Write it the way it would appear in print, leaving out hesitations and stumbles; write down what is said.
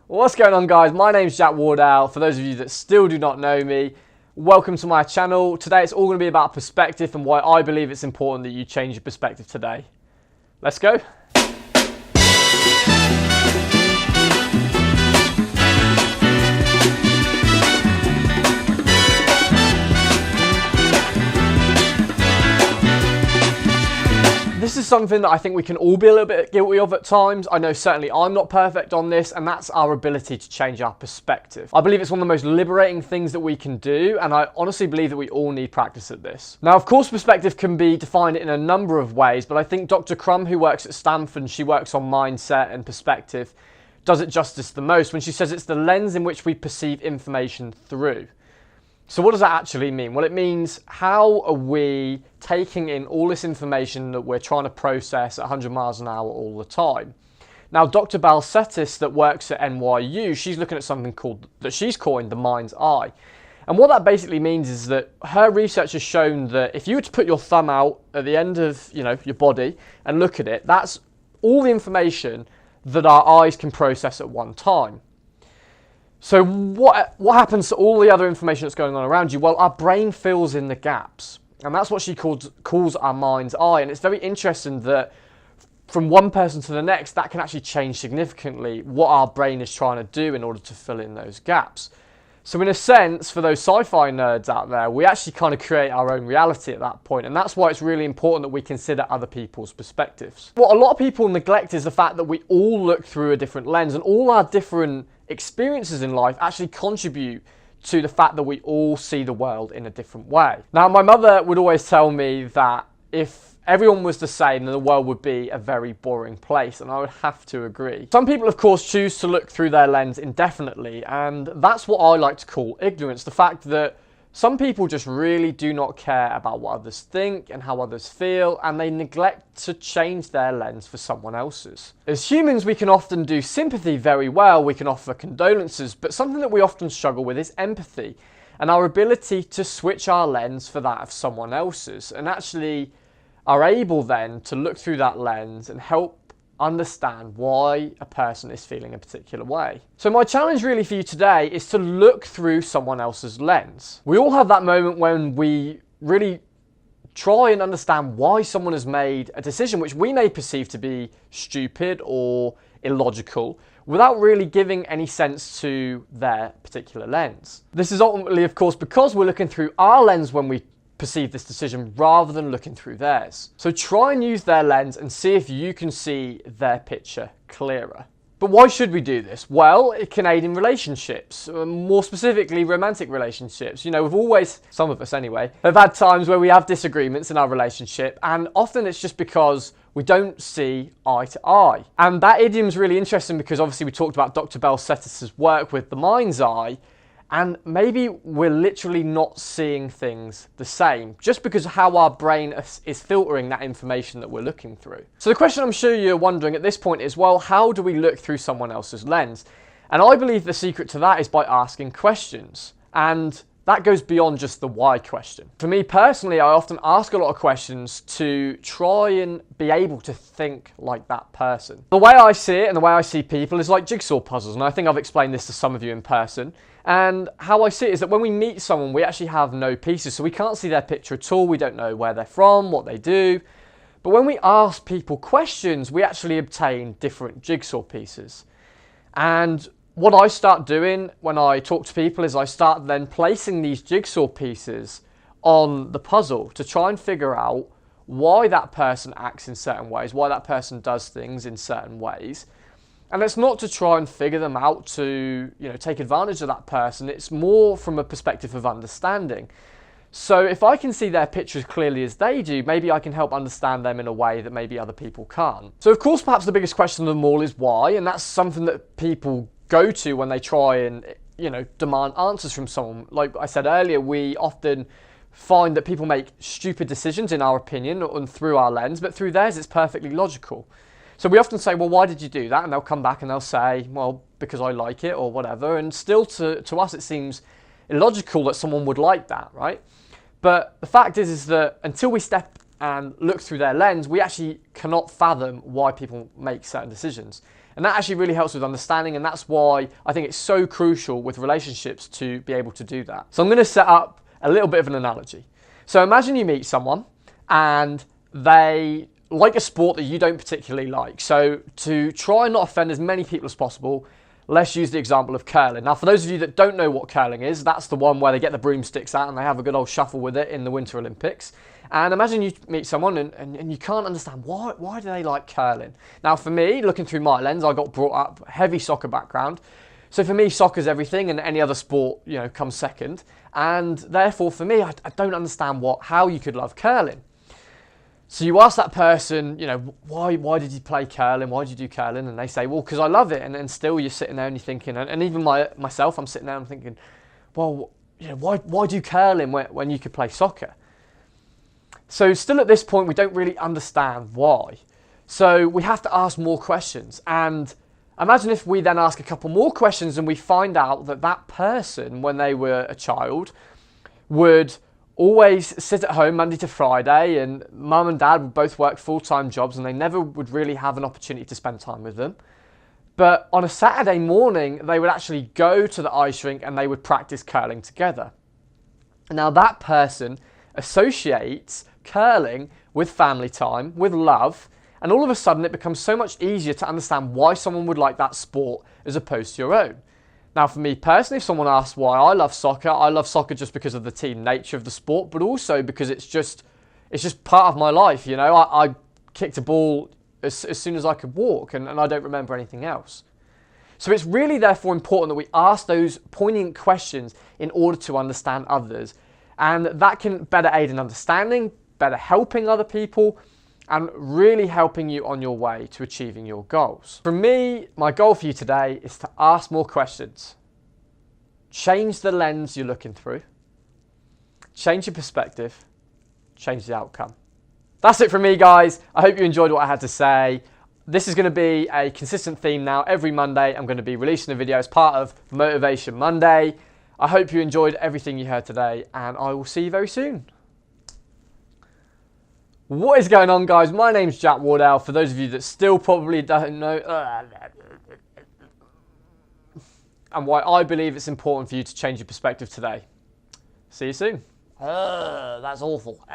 What's going on, guys? My name's Jack Wardell. For those of you that still do not know me, welcome to my channel. Today it's all going to be about perspective and why I believe it's important that you change your perspective today. Let's go. This is something that I think we can all be a little bit guilty of at times. I know certainly I'm not perfect on this, and that's our ability to change our perspective. I believe it's one of the most liberating things that we can do, and I honestly believe that we all need practice at this. Now, of course, perspective can be defined in a number of ways, but I think Dr. Crum, who works at Stanford, and she works on mindset and perspective, does it justice the most when she says it's the lens in which we perceive information through. So what does that actually mean? Well, it means how are we taking in all this information that we're trying to process at 100 miles an hour all the time? Now, Dr. Balcetis that works at NYU, she's looking at something that she's coined the mind's eye. And what that basically means is that her research has shown that if you were to put your thumb out at the end of your body and look at it, that's all the information that our eyes can process at one time. So what happens to all the other information that's going on around you? Well, our brain fills in the gaps. And that's what she calls our mind's eye. And it's very interesting that from one person to the next, that can actually change significantly what our brain is trying to do in order to fill in those gaps. So in a sense, for those sci-fi nerds out there, we actually kind of create our own reality at that point. And that's why it's really important that we consider other people's perspectives. What a lot of people neglect is the fact that we all look through a different lens, and all our different experiences in life actually contribute to the fact that we all see the world in a different way. Now, my mother would always tell me that if everyone was the same, then the world would be a very boring place, and I would have to agree. Some people, of course, choose to look through their lens indefinitely, and that's what I like to call ignorance. The fact that some people just really do not care about what others think and how others feel, and they neglect to change their lens for someone else's. As humans, we can often do sympathy very well, we can offer condolences, but something that we often struggle with is empathy, and our ability to switch our lens for that of someone else's, and actually are able then to look through that lens and help understand why a person is feeling a particular way. So my challenge really for you today is to look through someone else's lens. We all have that moment when we really try and understand why someone has made a decision which we may perceive to be stupid or illogical without really giving any sense to their particular lens. This is ultimately, of course, because we're looking through our lens when we perceive this decision rather than looking through theirs. So try and use their lens and see if you can see their picture clearer. But why should we do this? Well, it can aid in relationships, more specifically romantic relationships. You know, we've always, some of us anyway, have had times where we have disagreements in our relationship, and often it's just because we don't see eye to eye. And that idiom is really interesting because obviously we talked about Dr. Balcetis' work with the mind's eye, and maybe we're literally not seeing things the same just because of how our brain is filtering that information that we're looking through. So the question I'm sure you're wondering at this point is, well, how do we look through someone else's lens? And I believe the secret to that is by asking questions. And that goes beyond just the why question. For me personally, I often ask a lot of questions to try and be able to think like that person. The way I see it and the way I see people is like jigsaw puzzles, and I think I've explained this to some of you in person. And how I see it is that when we meet someone, we actually have no pieces, so we can't see their picture at all. We don't know where they're from, what they do. But when we ask people questions, we actually obtain different jigsaw pieces. And what I start doing when I talk to people is I start then placing these jigsaw pieces on the puzzle to try and figure out why that person acts in certain ways, why that person does things in certain ways. And it's not to try and figure them out to, take advantage of that person. It's more from a perspective of understanding. So if I can see their picture as clearly as they do, maybe I can help understand them in a way that maybe other people can't. So of course, perhaps the biggest question of them all is why, and that's something that people go to when they try and, demand answers from someone. Like I said earlier, we often find that people make stupid decisions in our opinion and through our lens, but through theirs it's perfectly logical. So we often say, well, why did you do that? And they'll come back and they'll say, well, because I like it or whatever. And still to us, it seems illogical that someone would like that, right? But the fact is that until we step and look through their lens, we actually cannot fathom why people make certain decisions. And that actually really helps with understanding, and that's why I think it's so crucial with relationships to be able to do that. So I'm going to set up a little bit of an analogy. So imagine you meet someone and they like a sport that you don't particularly like. So to try and not offend as many people as possible, let's use the example of curling. Now, for those of you that don't know what curling is, that's the one where they get the broomsticks out and they have a good old shuffle with it in the Winter Olympics. And imagine you meet someone and you can't understand why do they like curling. Now, for me, looking through my lens, I got brought up heavy soccer background. So for me, soccer's everything and any other sport, comes second. And therefore, for me, I don't understand how you could love curling. So you ask that person, why did you play curling? Why did you do curling? And they say, well, because I love it. And still you're sitting there and you're thinking, and even myself, I'm sitting there and I'm thinking, well, why do curling when you could play soccer? So still at this point, we don't really understand why. So we have to ask more questions. And imagine if we then ask a couple more questions and we find out that person, when they were a child, would always sit at home Monday to Friday, and mum and dad would both work full-time jobs and they never would really have an opportunity to spend time with them. But on a Saturday morning, they would actually go to the ice rink and they would practice curling together. Now that person associates curling with family time, with love, and all of a sudden it becomes so much easier to understand why someone would like that sport as opposed to your own. Now, for me personally, if someone asks why I love soccer just because of the team nature of the sport, but also because it's just part of my life. I kicked a ball as soon as I could walk, and I don't remember anything else. So it's really therefore important that we ask those poignant questions in order to understand others, and that can better aid in understanding, better helping other people, and really helping you on your way to achieving your goals. For me, my goal for you today is to ask more questions. Change the lens you're looking through. Change your perspective. Change the outcome. That's it from me, guys. I hope you enjoyed what I had to say. This is going to be a consistent theme now. Every Monday, I'm going to be releasing a video as part of Motivation Monday. I hope you enjoyed everything you heard today, and I will see you very soon. What is going on, guys? My name's Jack Wardell. For those of you that still probably don't know, and why I believe it's important for you to change your perspective today. See you soon. That's awful.